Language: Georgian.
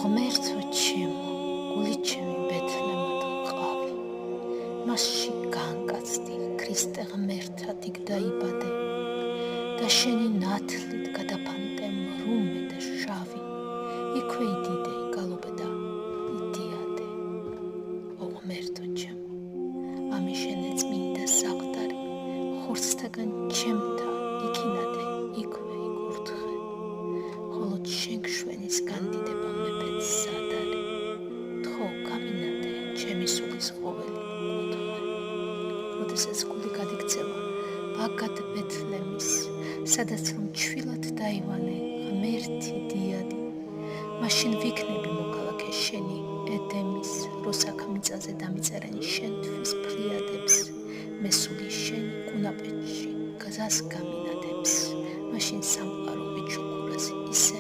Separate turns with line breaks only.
ღმერთო ჩემო, გული ჩემი ბეთლემად მყავი, მასში განკაცდი ქრისტე ღმერთად იქ დაიბადე და შენი ნათლით გადაფანტე მრუმე და შავი, იქვე იდიდე, იგალობე და იდიადე. ღმერთო ჩემო, ამი შენე წმინდა საყდარი, ხორცთაგან ჩემთა იქინადე, იქვე იკურთხე, ხოლო შენ შვენის განდიდება მეფეც სადარი, თხო გამინადე ჩემი სულის ყოველი კუთხე. როდესაც გული გადიქცევა ბაგად ბეთლემის, სადაც რომ ჩვილად დაივანე ღმერთი დიადი, მაშინ ვიქნები მოქალაქე შენი ედემის, როსაქ მიწაზე დამიწერენ შენთვის ფლიადებს, მე სული შენი კუნაპეთში გზას გამინადებს, მაშინ სამყარო მეჩუქურას ისე